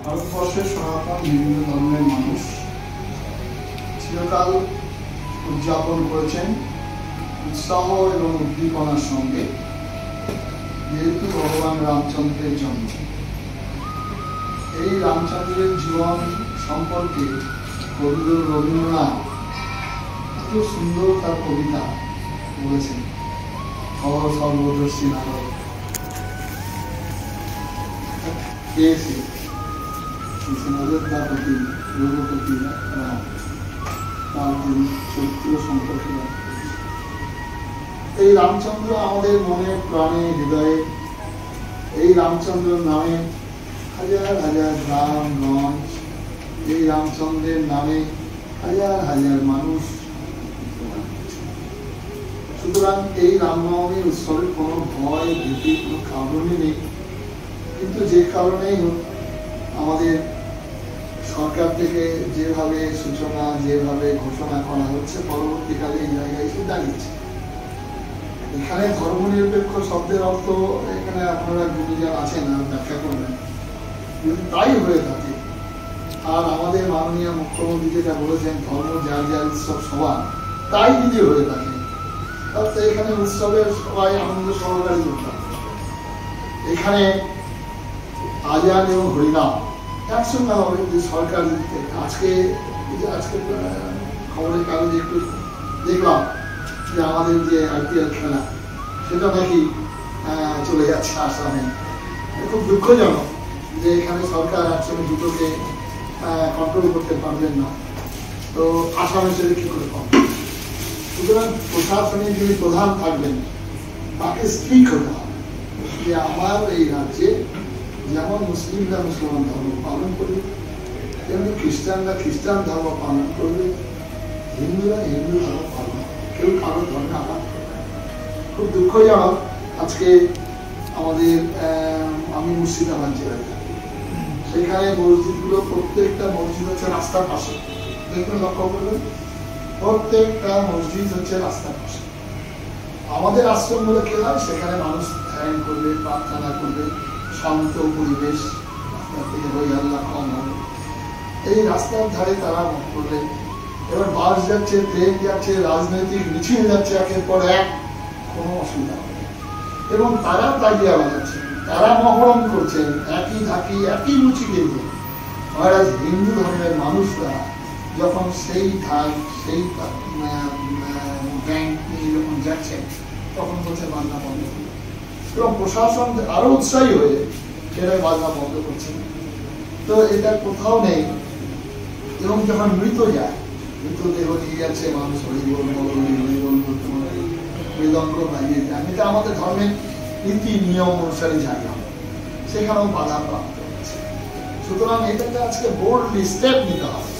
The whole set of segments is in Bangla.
ভারতবর্ষের সনাতন হিন্দু ধর্মের মানুষ চিরকাল উদযাপন করেছেন উৎসাহ এবং উদ্দীপনার সঙ্গে, যেহেতু ভগবান রামচন্দ্রের জন্ম। এই রামচন্দ্রের জীবন সম্পর্কে কবিগুরু রবীন্দ্রনাথ এত সুন্দর তার কবিতা বলেছেন। সর্বদর্শী নারদ পেয়েছে অযোধ্যাপতি রঘুপতি রাম, তার চরিত্র সম্পর্কে। এই রামচন্দ্র আমাদের মনে প্রাণে হৃদয়ে, এই রামচন্দ্র নামে হাজার হাজার গ্রামগঞ্জ, এই রামচন্দ্রের নামে হাজার হাজার মানুষ। সুতরাং এই রামনবমী উৎসবের কোনো ভয় ভীতি কোনো কারণই নেই। কিন্তু যে কারণেই হোক, আমাদের সরকার থেকে যেভাবে সূচনা, যেভাবে ঘোষণা করা হচ্ছে, পরবর্তীকালে এই জায়গায় এসে দাঁড়িয়েছে। এখানে ধর্মনিরপেক্ষ শব্দের অর্থ এখানে আপনারা গুরুজন আছেন আর ব্যাখ্যা করবেন, যদি তাই হয়ে থাকে, আর আমাদের মাননীয় মুখ্যমন্ত্রী যেটা বলেছেন ধর্ম যার যার উৎসব সবার, তাই যদি হয়ে থাকে, তাহলে এখানে উৎসবের সবাই আনন্দ সহকারী করতাম। এখানে আজান এবং হরিনাম একসঙ্গে হবে যে সরকার দিক থেকে। আজকে খবরের কাগজে একটু দেখলাম যে আমাদের যে IPL খেলা, সেটা নাকি চলে যাচ্ছে আসামে। খুব দুঃখজনক যে এখানে সরকার একসঙ্গে দুটোকে কন্ট্রোল করতে পারবেন না, তো আসামে সেটা কি করে পাবেন? সুতরাং প্রশাসনের যিনি প্রধান থাকবেন তাকে স্ট্রিক্ট হতে হবে যে আমার এই রাজ্যে যেমন মুসলিমরা মুসলমান ধর্ম পালন করবে, তেমনি খ্রিস্টানরা খ্রিস্টান ধর্ম পালন করবে, হিন্দুরা হিন্দু ধর্ম পালন, কেউ কারো ধর্মে আঘাত করবে। খুব দুঃখজনক। আজকে আমাদের আমি মুর্শিদাবাদ জেলায় থাকি, সেখানে মসজিদগুলো প্রত্যেকটা মসজিদ হচ্ছে রাস্তার পাশে। দেখুন, লক্ষ্য করবেন, প্রত্যেকটা মসজিদ হচ্ছে রাস্তার পাশে। আমাদের আশ্রমগুলো কি হয়, সেখানে মানুষ ধ্যান করবে, প্রার্থনা করবে, শান্ত পরিবেশ, রাস্তার থেকে হই আল্লাহ কম হবে। এই রাস্তার ধারে তারা মত করবে। এবার বাস যাচ্ছে, ট্রেন যাচ্ছে, রাজনৈতিক মিছিল যাচ্ছে, একের পর এক, কোনো অসুবিধা হবে। এবং তারা তাগিয়া বাজাচ্ছেন, তারা মহরম করছেন, একই ধাকি একই মুচি কিন্তু। মহারাজ হিন্দু ধর্মের মানুষরা যখন সেই ধাক সেই ব্যাংক নিয়ে যখন যাচ্ছেন, তখন বলছে বাধা বন্ধ করবে। এবং প্রশাসন আরো উৎসাহী হয়ে সেটা বাধা বন্ধ করছে। তো এটা কোথাও নেই। এবং যখন মৃত যায়, মৃতদেহ নিয়ে যাচ্ছে মানুষ, মৃদঙ্গ বাজিয়ে যায়, এটা আমাদের ধর্মের নীতি নিয়ম অনুসারে জায়গা, সেখানেও বাধা প্রাপ্ত হচ্ছে। সুতরাং এটাকে আজকে বোল্ডলি স্টেপ নিতে হবে।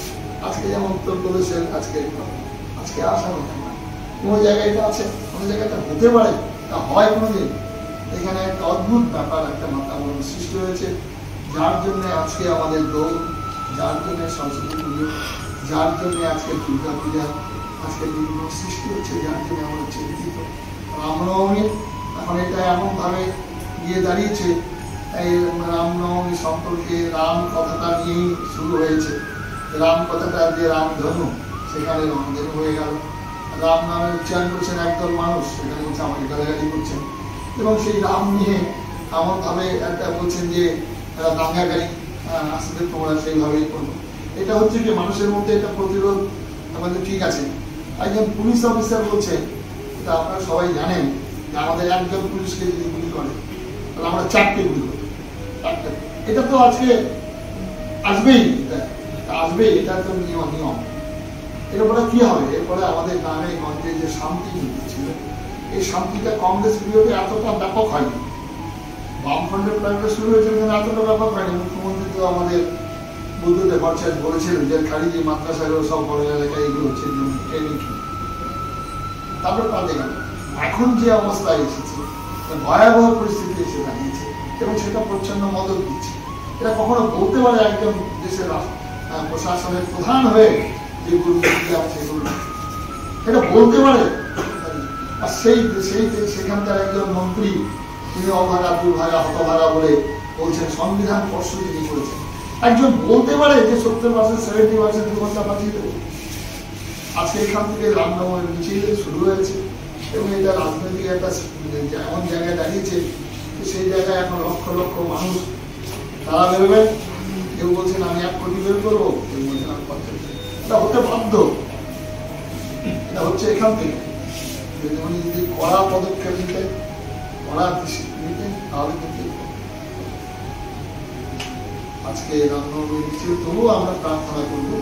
আজকে যেমন উত্তরপ্রদেশের আজকে আসা হচ্ছে না, কোনো জায়গায় এটা আছে, কোনো জায়গায় এটা হতে পারে, তা হয় কোনোদিন। এখানে একটা অদ্ভুত ব্যাপার, একটা বাতাবরণ সৃষ্টি হয়েছে, যার জন্য আজকে আমাদের দৌড়, যার জন্য সরস্বতী পুজো, যার জন্য আজকে দুর্গা পূজা, আজকে বিভিন্ন সৃষ্টি হচ্ছে, যার জন্য আমরা চিন্তিত। রামনবমী এখন এটা এমনভাবে গিয়ে দাঁড়িয়েছে, এই রামনবমী সম্পর্কে রাম কথাটা নিয়েই শুরু হয়েছে। রাম কথাটা যে রামধনু, সেখানে রামধনু হয়ে গেল। রাম নামে উচ্চারণ করছেন একদল মানুষ, সেখানে হচ্ছে আমাকে গালাগালি করছেন। এবং সেই রাম নিয়ে এমনভাবে একটা বলছেন যে দাঙ্গাকারী, আসলে তোমরা সেইভাবেই করবো। এটা হচ্ছে কি মানুষের মধ্যে এটা প্রতিরোধ আমাদের, ঠিক আছে। একজন পুলিশ অফিসার বলছেন, এটা আপনারা সবাই জানেন যে আমাদের একজন পুলিশকে যদি গুলি করে, তাহলে আমরা 4টে গুলি করি। এটা তো আজকে আসবেই, এটা তো নিয়ম। এরপরে কি হবে? এরপরে আমাদের গ্রামে গঞ্জে যে শান্তি ছিল, এই শান্তিটা কংগ্রেস পিরিয়ডে এতটা ব্যাপক হয়নি। বামফ্রন্টের প্ল্যানটা শুরু হয়েছে, কিন্তু এতটা ব্যাপক হয়নি। মুখ্যমন্ত্রী তো আমাদের বুদ্ধদেব ভট্টাচার্য বলেছিলেন যে খারিজি মাদ্রাসাগুলো সব বড় এলাকায় এগুলো হচ্ছে ট্রেনিং। তারপরে পাল্টে গেল। এখন যে অবস্থায় এসেছে, ভয়াবহ পরিস্থিতি এসে দাঁড়িয়েছে, এবং সেটা প্রচ্ছন্ন মদত দিচ্ছে। এটা কখনো বলতে পারে একজন দেশের প্রশাসনের প্রধান হয়ে যে গুরুত্ব আছে সেগুলো, এটা বলতে পারে? আর সেখানকার একজন মন্ত্রী, তিনি অভাগা দুর্ভাগা হতভাগা বলে বলছেন সংবিধান প্রস্তুতি করেছেন। একজন বলতে পারে যে 70% 70% 2 ঘন্টা বাঁচিয়ে দেবো? আজকে এখান থেকে রামনবমীর মিছিল শুরু হয়েছে এবং এটা রাজনৈতিক একটা এমন জায়গায় দাঁড়িয়েছে, সেই জায়গায় এখন লক্ষ লক্ষ মানুষ তারা বেরোবেন। কেউ বলছেন আমি 1 কোটি বের করবো, কেউ বলছেন আমি 50। এটা হতে বাধ্য, এটা হচ্ছে এখান থেকে। উনি যদি কড়া পদক্ষেপ নিতেন, কড়া নিতেন, তাহলে কিন্তু আজকে রামনবমী মিছিল তবুও আমরা প্রার্থনা করবো,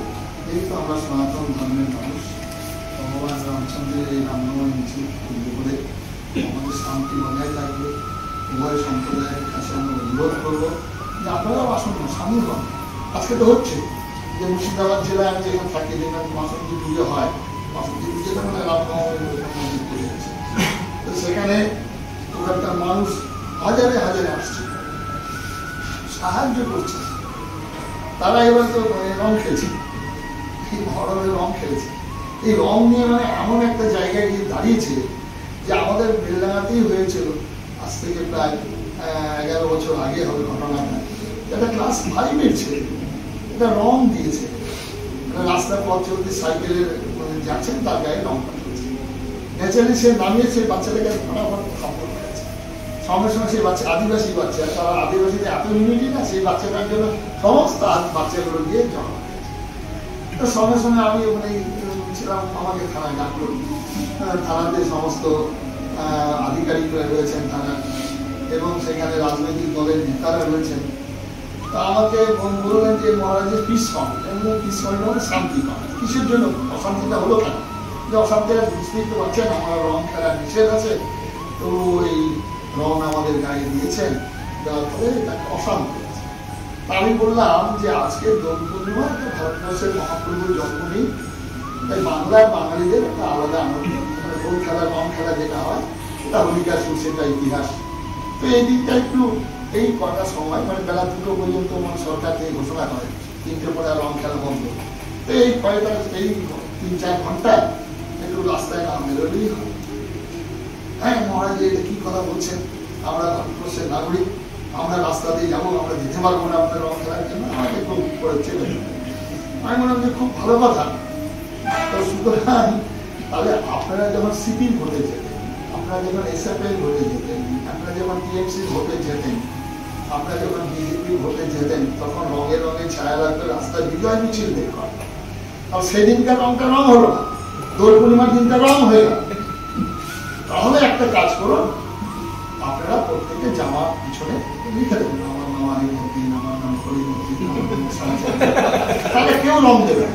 যেহেতু আমরা সনাতন ধর্মের মানুষ, ভগবান রামচন্দ্রের এই রামনবমী মিছিল করবো বলে আমাদের শান্তি বজায় থাকবে। উভয় সম্প্রদায়ের কাছে আমরা অনুরোধ করবো যে আপনারাও আসুন না, সামিল হন। আজকে তো হচ্ছে যে মুর্শিদাবাদ জেলায় আমি যেখানে থাকি, যেখানে বাসন্তী পুজো হয়, বাসন্তী পুজোটা মানে রামনবমীর পুজো হচ্ছে, তো সেখানে ওখানকার মানুষ হাজারে হাজারে আসছে, সাহায্য করছে। তারা এবার তো রং খেলছে, এই মহরমের রং খেলেছে। এই রং নিয়ে মানে এমন একটা জায়গায় গিয়ে দাঁড়িয়েছে যে আমাদের বেলডাঙাতেই হয়েছিল আজ থেকে প্রায় 11 বছর আগে হবে ঘটনাটা। একটা ক্লাস 5-এর ছেলে এটা রং দিয়েছে, রাস্তার পথ চলতে সাইকেলের যাচ্ছেন, তার গায়ে রংটা দিয়েছে। ন্যাচারালি সে নামিয়ে সেই বাচ্চাটাকে ফটাফট খাপড় করেছে। সঙ্গে সঙ্গে সেই বাচ্চা আদিবাসী বাচ্চা, তারা আদিবাসীদের এত ইউনিটি না, সেই বাচ্চাটার জন্য সমস্ত বাচ্চাগুলো দিয়ে জমা হয়েছে। সঙ্গে সঙ্গে আমি ওখানে ছিলাম, আমাকে থানায় ডাকলো। থানাতে সমস্ত আধিকারিকরা রয়েছেন থানার, এবং সেখানে রাজনৈতিক দলের নেতারা রয়েছেন। তা আমাকে বললেন যে মহারাজের পিস ফাউন্ড, পিস ফাউন্ড মানে শান্তি পায়। কিসের জন্য অশান্তিটা হলো কেন? যে অশান্তিটা বুঝতেই তো পারছেন, আমার রং খেলা নিষেধ আছে, তো এই রং আমাদের গায়ে দিয়েছেন, দেওয়ার ফলে এটা অশান্তি আছে। তা আমি বললাম যে আজকে দোল পূর্ণিমা একটা ভারতবর্ষের মহাপ্রভুর জন্মদিন, তাই বাংলার বাঙালিদের একটা আলাদা আনন্দ। দোল খেলা, রং খেলা যেটা হয়, এটা হোলিকাসুর, সেটা ইতিহাস। তো এই দিকটা একটু এই কটা সময় মানে বেলা 2টো পর্যন্ত মানে সরকার থেকে ঘোষণা করে 3টে পরে রং খেলা বন্ধ। তো এই কয়টা, এই 3-4 ঘন্টা একটু রাস্তায় না বেরোলেই হয়। হ্যাঁ মহারাজ এটা কি কথা বলছেন, আমরা ভারতবর্ষের নাগরিক, আমরা রাস্তা দিয়ে যাবো, আমরা যেতে পারবো না আপনার রং খেলার জন্য, আমাকে খুব করে চেপে দেবে। আমি মনে হয় খুব ভালো কথা। তো সুতরাং তাহলে আপনারা যখন সিপির ভোটে যেতেন, আপনারা যখন এসএফএল ভোটে যেতেন, আপনারা যখন টিএমসি ভোটে যেতেন, আপনারা যখন বিজেপি ভোটে যেতেন, তখন রঙে রঙে ছায়া লাগতো, রাস্তায় বিজয় মিছিল দেখলাম। আর সেদিনকার রংটা রং হলো না, দোল পূর্ণিমার দিনটা রং হয়ে গেল। তাহলে একটা কাজ করুন, আপনারা প্রত্যেকে জামার পিছনে লিখে দেবেন আমার নাম আলিমুদ্দিন, আমার নাম করিমুদ্দিন, তাহলে কেউ রং দেবে।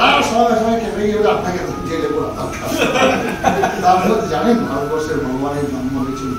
আর সময় সময় খেপে গিয়ে আপনাকে জেলে পড়া দরকার। তারপরে জানেন ভারতবর্ষের ভগবানের জন্ম হয়েছিল